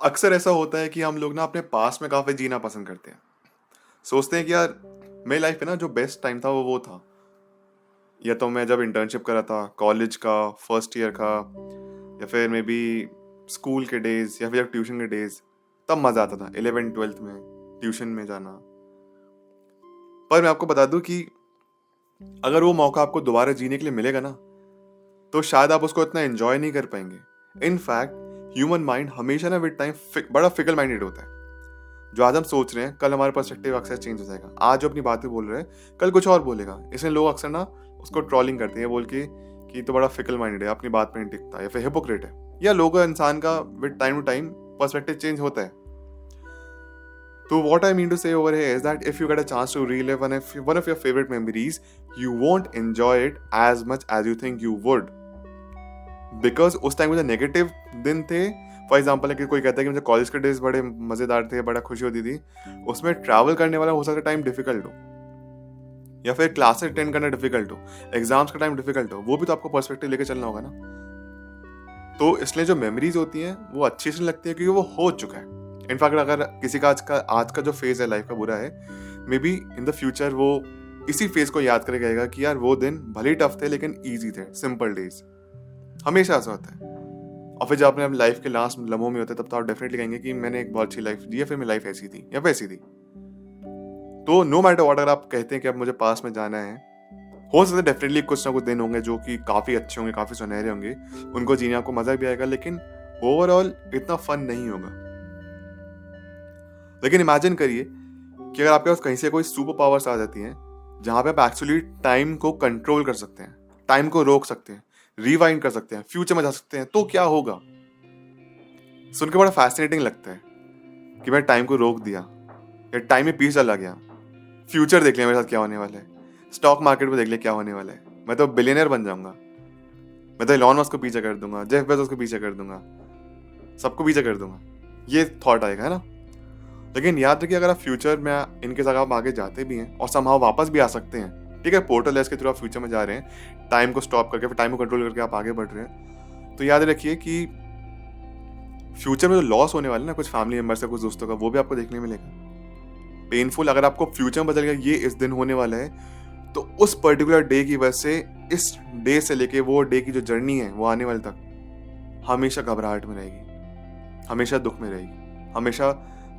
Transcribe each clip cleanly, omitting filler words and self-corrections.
अक्सर ऐसा होता है कि हम लोग ना अपने पास्ट में काफ़ी जीना पसंद करते हैं। सोचते हैं कि यार मेरी लाइफ में ना जो बेस्ट टाइम था वो था। या तो मैं जब इंटर्नशिप कर रहा था, कॉलेज का, फर्स्ट ईयर का, या फिर मे बी स्कूल के डेज़ या फिर ट्यूशन के डेज़, तब मज़ा आता था 11th-12th में ट्यूशन में जाना। पर मैं आपको बता दूँ कि अगर वो मौका आपको दोबारा जीने के लिए मिलेगा ना, तो शायद आप उसको इतना एन्जॉय नहीं कर पाएँगे। इन फैक्ट ह्यूमन माइंड हमेशा ना विद टाइम बड़ा फिकल माइंडेड होता है। जो आज हम सोच रहे हैं, कल हमारा पर्सपेक्टिव अक्सर चेंज हो जाएगा। आज जो अपनी बातें बोल रहे हैं, कल कुछ और बोलेगा। इसलिए लोग अक्सर ना उसको ट्रोलिंग करते हैं बोल के कि तो बड़ा फिकल माइंडेड है, अपनी बात पे नहीं टिकता, या फिर हिपोक्रेट है। या लोग इंसान का with time to time perspective change होता है। तो what I mean to say over here is that if you get a chance to relive one of your favourite memories, you won't enjoy it as much as you think you would, because उस time मुझे negative दिन थे। For example कि कोई कहता है कि मुझे कॉलेज के डेज बड़े मज़ेदार थे, बड़ा खुशी होती थी, उसमें ट्रैवल करने वाला हो सकता है टाइम डिफिकल्ट हो, या फिर क्लासेस अटेंड करना डिफिकल्ट हो, एग्जाम्स का टाइम डिफिकल्ट हो, वो भी तो आपको पर्सपेक्टिव लेके चलना होगा ना। तो इसलिए जो मेमोरीज होती हैं वो अच्छी इसलिए लगती है क्योंकि वो हो चुका है। इनफैक्ट अगर किसी का आज का जो फेज है लाइफ का बुरा है, may be in the future वो इसी फेज को याद करके कहेगा कि यार वो दिन भले ही टफ थे लेकिन ईजी थे, सिंपल डेज। हमेशा ऐसा होता है। और फिर जब अपने लाइफ के लास्ट लम्हों में होते हैं तब तो आप डेफिनेटली कहेंगे कि मैंने एक बहुत अच्छी लाइफ जी है, फिर मेरी लाइफ ऐसी थी या वैसी थी। तो नो मैटर व्हाट, अगर आप कहते हैं कि अब मुझे पास में जाना है, हो सकता है डेफिनेटली कुछ ना कुछ दिन होंगे जो कि काफ़ी अच्छे होंगे, काफ़ी सुनहरे होंगे, उनको जीने आपको मज़ा भी आएगा, लेकिन ओवरऑल इतना फन नहीं होगा। लेकिन इमेजिन करिए कि अगर आपके पास कहीं से कोई सुपर पावर्स आ जाती हैं जहाँ पे आप एक्चुअली टाइम को कंट्रोल कर सकते हैं, टाइम को रोक सकते हैं, रिवाइंड कर सकते हैं, फ्यूचर में जा सकते हैं, तो क्या होगा? सुन के बड़ा फैसिनेटिंग लगता है कि मैं टाइम को रोक दिया या टाइम में पीछे चला गया, फ्यूचर देख लिया मेरे साथ क्या होने वाला है, स्टॉक मार्केट में देख लिया क्या होने वाला है, मैं तो बिलियनर बन जाऊंगा, मैं तो इलॉन मस्क को पीछे कर दूंगा, जेफ बेजोस को पीछे कर दूंगा, सबको पीछे कर दूंगा। ये थॉट आएगा, है ना। लेकिन याद रखिए, अगर आप फ्यूचर में इनके जगह आप आगे जाते भी हैं और समहाउ वापस भी आ सकते हैं, ठीक है, पोर्टल है, इसके थ्रू आप फ्यूचर में जा रहे हैं, टाइम को स्टॉप करके, फिर टाइम को कंट्रोल करके आप आगे बढ़ रहे हैं, तो याद रखिए कि फ्यूचर में जो लॉस होने वाले ना कुछ फैमिली मेम्बर्स या कुछ दोस्तों का, वो भी आपको देखने मिलेगा। पेनफुल अगर आपको फ्यूचर में पता चलेगा ये इस दिन होने वाला है, तो उस पर्टिकुलर डे की वजह से इस डे से लेके वो डे की जो जर्नी है वो आने वाले तक हमेशा घबराहट में रहेगी, हमेशा दुख में रहेगी, हमेशा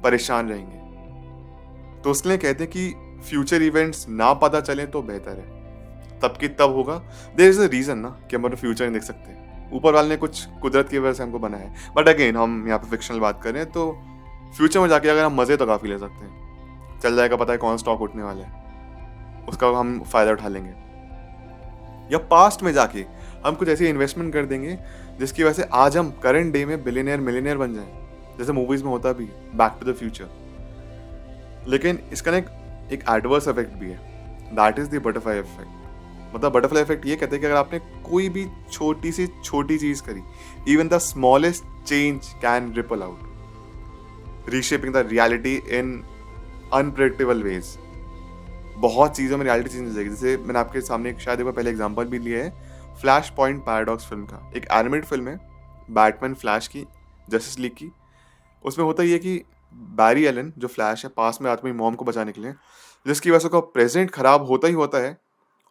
परेशान रहेंगे। तो इसलिए कहते हैं कि फ्यूचर इवेंट्स ना पता चले तो बेहतर है, तब की तब होगा। देयर इज अ रीजन ना कि हम अपना फ्यूचर नहीं देख सकते, ऊपर वाले ने कुछ कुदरत की वजह से हमको बनाया है। बट अगेन हम यहाँ पे फिक्शनल बात करें तो फ्यूचर में जाके अगर हम मजे तो काफी ले सकते हैं, चल जाएगा पता है कौन स्टॉक उठने वाला है, उसका हम फायदा उठा लेंगे। या पास्ट में जाके हम कुछ ऐसी इन्वेस्टमेंट कर देंगे जिसकी वजह से आज हम करंट डे में बिलियनियर मिलियनियर बन जाएं, जैसे मूवीज में होता भी बैक टू द फ्यूचर। लेकिन इसका ना एक एडवर्स इफेक्ट भी है, that is the butterfly effect. मतलब बटरफ्लाई इफेक्ट ये कहते हैं कि अगर आपने कोई भी छोटी से छोटी चीज करी, even the smallest change can ripple out, reshaping the reality in unpredictable ways. बहुत चीज़ों में रियलिटी चेंज हो जाएगी। जैसे मैंने आपके सामने शायद एक बार पहले एग्जांपल भी लिया है, फ्लैश पॉइंट पैराडॉक्स फिल्म का। एक एनिमेटेड फिल्म है बैटमैन फ्लैश की, जस्टिस लीग की। उसमें होता ही है कि बैरी एलन जो फ्लैश है, पास में आदमी मॉम को बचाने के लिए, जिसकी वजह से उसका प्रेजेंट खराब होता ही होता है,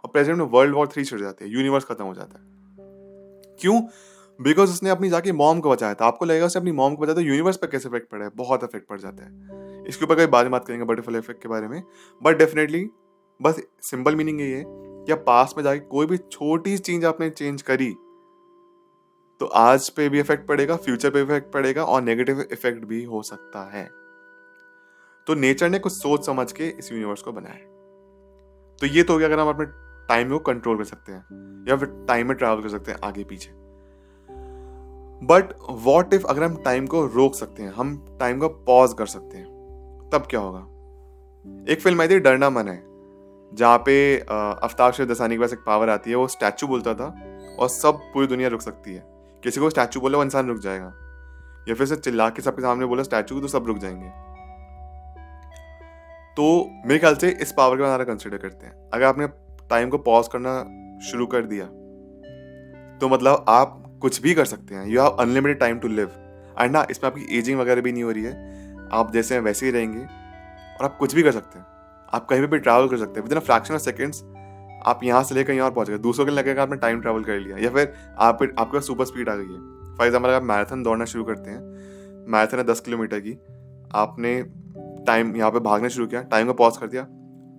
और प्रेजेंट में वर्ल्ड वॉर 3 छिड़ जाती है, यूनिवर्स खत्म हो जाता है। क्यों? बिकॉज उसने अपनी जाके मॉम को बचाया था। आपको लगेगा उसने अपनी मॉम को बचाया तो यूनिवर्स पर कैसे इफेक्ट पड़ा है? बहुत इफेक्ट पड़ जाता है। इसके ऊपर कई बाद में बात करेंगे बटरफ्लाई इफेक्ट के बारे में। बट डेफिनेटली बस सिंपल मीनिंग यही है कि आप पास में जाके कोई भी छोटी चीज आपने चेंज करी तो आज पे भी इफेक्ट पड़ेगा, फ्यूचर पे भी इफेक्ट पड़ेगा, और नेगेटिव इफेक्ट भी हो सकता है। तो नेचर ने कुछ सोच समझ के इस यूनिवर्स को बनाया है। तो ये तो हो गया अगर हम अपने टाइम को कंट्रोल कर सकते हैं या फिर टाइम में ट्रैवल कर सकते हैं आगे पीछे। बट वॉट इफ अगर हम टाइम को रोक सकते हैं, हम टाइम को पॉज कर सकते हैं, तब क्या होगा? एक फिल्म आई थी डरना मन है, जहाँ पे आफ्ताब शेख दसानी के पास एक पावर आती है, वो स्टैचू बोलता था और सब पूरी दुनिया रुक सकती है। किसी को स्टैचू बोला वो इंसान रुक जाएगा, या फिर से चिल्ला के सबके सामने बोला स्टैचू तो सब रुक जाएंगे। तो मेरे ख्याल से इस पावर का नज़ारा कंसिडर करते हैं। अगर आपने टाइम को पॉज करना शुरू कर दिया तो मतलब आप कुछ भी कर सकते हैं। You have unlimited time to live. And ना इसमें आपकी एजिंग वगैरह भी नहीं हो रही है, आप जैसे हैं वैसे ही रहेंगे और आप कुछ भी कर सकते हैं, आप कहीं भी ट्रैवल कर सकते हैं with in fraction of seconds. आप यहाँ से लेकर कहीं और पहुंच गए, दूसरों के लिए लगेगा आपने टाइम ट्रैवल कर लिया, या फिर आपके पास सुपर स्पीड आ गई है। फॉर एग्जाम्पल, अगर आप मैराथन दौड़ना शुरू करते हैं, मैराथन है 10 किलोमीटर की, आपने टाइम यहाँ पे भागना शुरू किया, टाइम को पॉज कर दिया,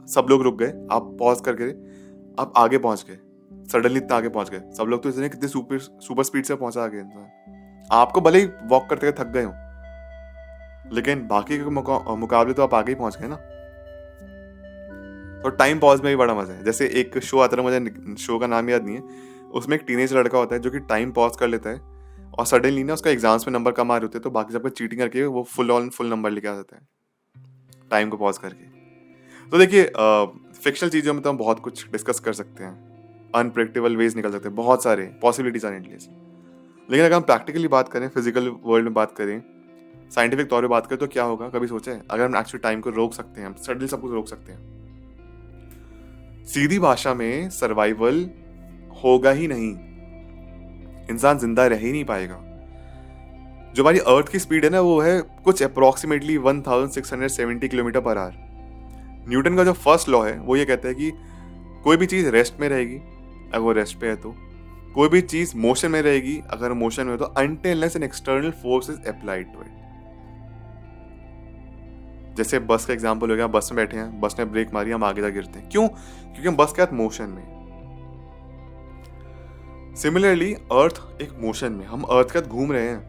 सब लोग रुक गए, आप पॉज करके आप आगे पहुंच गए, सडनली इतना आगे पहुंच गए, सब लोग तो इतने कितने सुपर स्पीड से पहुंचा आगे इंसान, आपको भले ही वॉक करते हुए थक गए हो, लेकिन बाकी के मुकाबले तो आप आगे ही पहुंच गए ना। तो टाइम पॉज में भी बड़ा मजा है। जैसे एक शो आता है, मुझे शो का नाम याद नहीं है, उसमें एक टीनेज लड़का होता है जो कि टाइम पॉज कर लेता है और सडनली ना उसका एग्जाम्स में नंबर कम आ रहे होते हैं, तो बाकी सबको चीटिंग करके वो फुल नंबर लेके आ जाता है टाइम को पॉज करके। तो देखिए, फिक्शनल चीज़ों में तो हम बहुत कुछ डिस्कस कर सकते हैं, अनप्रेडिक्टेबल वेज निकल सकते हैं, बहुत सारे पॉसिबिलिटीज आर एंडलेस। लेकिन अगर हम प्रैक्टिकली बात करें, फिजिकल वर्ल्ड में बात करें, साइंटिफिक तौर पे बात करें, तो क्या होगा कभी सोचा है? अगर हम एक्चुअली टाइम को रोक सकते हैं, हम सडनली सब कुछ रोक सकते हैं, सीधी भाषा में सर्वाइवल होगा ही नहीं, इंसान जिंदा रह ही नहीं पाएगा। जो हमारी अर्थ की स्पीड है ना, वो है कुछ approximately 1670 kilometre per hour. Newton का जो फर्स्ट लॉ है वो ये कहता है कि कोई भी चीज रेस्ट में रहेगी अगर वो रेस्ट पे है, तो कोई भी चीज मोशन में रहेगी अगर मोशन में है, तो until unless an external force is applied to it. जैसे बस का एग्जांपल हो गया, बस में बैठे हैं, बस ने ब्रेक मारी, हम आगे जा गिरते हैं, क्यों? क्योंकि हम बस के साथ मोशन में। सिमिलरली अर्थ एक मोशन में, हम अर्थ के साथ घूम रहे हैं,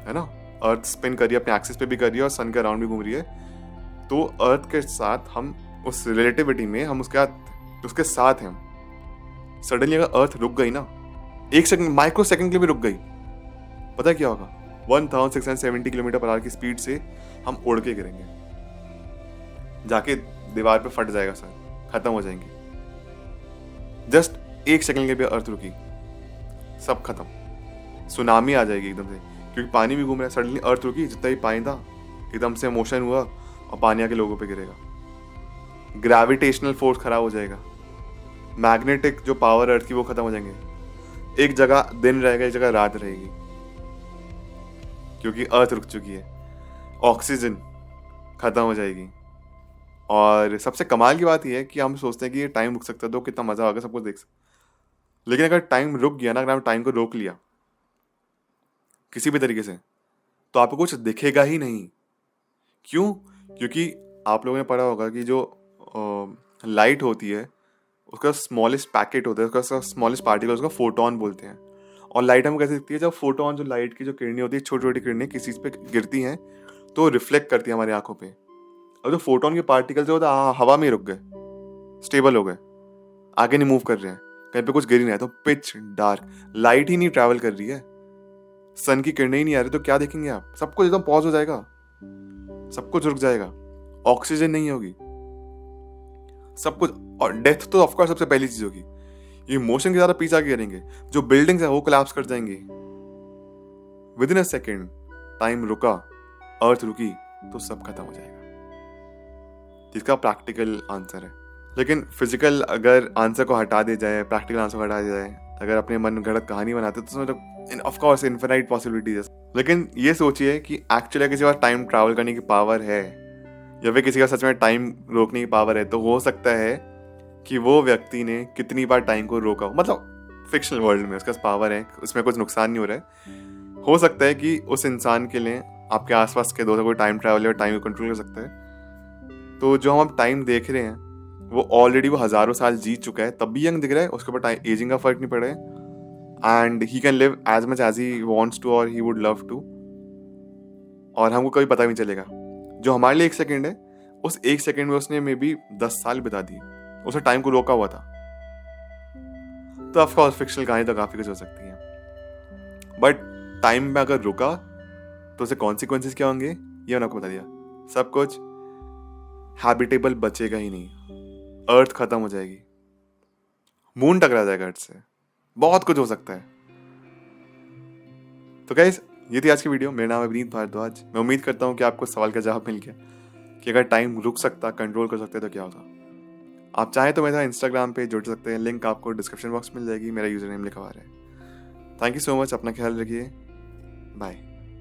है ना, अर्थ स्पिन कर रही है, अपने एक्सिस पे भी कर रही है और सन के अराउंड भी घूम रही है, तो अर्थ के साथ हम उस रिलेटिविटी में, हम उसके साथ हैं। सडनली अगर अर्थ रुक गई ना, एक सेकंड, माइक्रो सेकंड के लिए भी रुक गई, पता है क्या होगा? 1670 किलोमीटर पर आवर की स्पीड से हम उड़ के गिरेंगे, जाके दीवार पे फट जाएगा सर, खत्म हो जाएंगे। जस्ट एक सेकंड के लिए अर्थ रुकी, सब खत्म, सुनामी आ जाएगी एकदम से, क्योंकि पानी भी घूम रहा है। सडनली अर्थ रुकी, जितना भी पानी था एकदम से मोशन हुआ और पानी आके लोगों पे गिरेगा, ग्रेविटेशनल फोर्स खराब हो जाएगा, मैग्नेटिक जो पावर अर्थ की वो खत्म हो जाएंगे, एक जगह दिन रहेगा, एक जगह रात रहेगी, क्योंकि अर्थ रुक चुकी है, ऑक्सीजन खत्म हो जाएगी। और सबसे कमाल की बात यह है कि हम सोचते हैं कि ये टाइम रुक सकता है तो कितना मजा होगा, सब कुछ देख सकते, लेकिन अगर टाइम रुक गया ना, अगर हम टाइम को रोक लिया किसी भी तरीके से, तो आपको कुछ दिखेगा ही नहीं। क्यों? क्योंकि आप लोगों ने पढ़ा होगा कि जो लाइट होती है उसका स्मॉलेस्ट पैकेट होता है, उसका स्मॉलेस्ट पार्टिकल, उसका फोटोन बोलते हैं। और लाइट हमको कैसे दिखती है? जब फोटोन, जो लाइट की जो किरणें होती है, छोटी छोटी किरणें किसी चीज़ पे गिरती हैं तो रिफ्लेक्ट करती है हमारी आंखों पे, और जो फोटोन के पार्टिकल जो होता है हवा में रुक गए, स्टेबल हो गए, आगे नहीं मूव कर रहे हैं, कहीं पे कुछ गिर नहीं रहा है, तो पिच डार्क, लाइट ही नहीं ट्रैवल कर रही है, सन की किरणें ही नहीं आ रही, तो क्या देखेंगे आप? सब कुछ एकदम पॉज हो जाएगा, सब कुछ रुक जाएगा, ऑक्सीजन नहीं होगी, सब कुछ। और डेथ तो ऑफकोर्स सबसे पहली चीज होगी, ये मोशन के ज्यादा पीछे आगे गिरेंगे, जो बिल्डिंग्स है वो कोलैप्स कर जाएंगी with in a second. Time रुका, अर्थ रुकी, तो सब खत्म हो जाएगा, जिसका प्रैक्टिकल आंसर है। लेकिन फिजिकल अगर आंसर को हटा दिया जाए, प्रैक्टिकल आंसर को हटा दिया जाए, अगर अपने मन गढ़ंत कहानी बनाते तो उसमें ऑफ कोर्स इनफिनाइट पॉसिबिलिटीज। लेकिन ये सोचिए कि एक्चुअली किसी के पास टाइम ट्रैवल करने की पावर है, या फिर किसी का सच में टाइम रोकने की पावर है, तो हो सकता है कि वो व्यक्ति ने कितनी बार टाइम को रोका हो, मतलब फिक्शनल वर्ल्ड में उसका पावर है, उसमें कुछ नुकसान नहीं हो रहा है। हो सकता है कि उस इंसान के लिए आपके आसपास के दोस्तों कोई टाइम ट्रैवल या टाइम को कंट्रोल कर सकता है। तो जो हम टाइम देख रहे हैं वो ऑलरेडी वो हजारों साल जीत चुका है, तब भी यंग दिख रहा है, उसके ऊपर एजिंग का फर्क नहीं पड़ रहा है, and he can live as much as he wants to और ही वुड लव टू, और हमको कभी पता नहीं चलेगा। जो हमारे लिए एक सेकंड है, उस एक सेकंड में उसने मे बी 10 साल बिता दिए, उसने टाइम को रोका हुआ था। तो ऑफ कोर्स फिक्शनल कहानी तो काफी कुछ हो सकती है, बट टाइम में अगर रुका तो उसे कॉन्सिक्वेंसेस क्या होंगे ये मैंने आपको बता दिया। सब कुछ हैबिटेबल बचेगा ही नहीं, अर्थ खत्म हो जाएगी, मून टकरा जाएगा अर्थ से, बहुत कुछ हो सकता है। तो गाइस, ये थी आज की वीडियो। मेरा नाम है विनीत भारद्वाज। मैं उम्मीद करता हूँ कि आपको सवाल का जवाब मिल गया कि अगर टाइम रुक सकता, कंट्रोल कर सकते तो क्या होता। आप चाहें तो मेरे साथ इंस्टाग्राम पे जुड़ सकते हैं, लिंक आपको डिस्क्रिप्शन बॉक्स में मिल जाएगी, मेरा यूजर नेम लिखा हुआ है। थैंक यू सो मच, अपना ख्याल रखिए, बाय।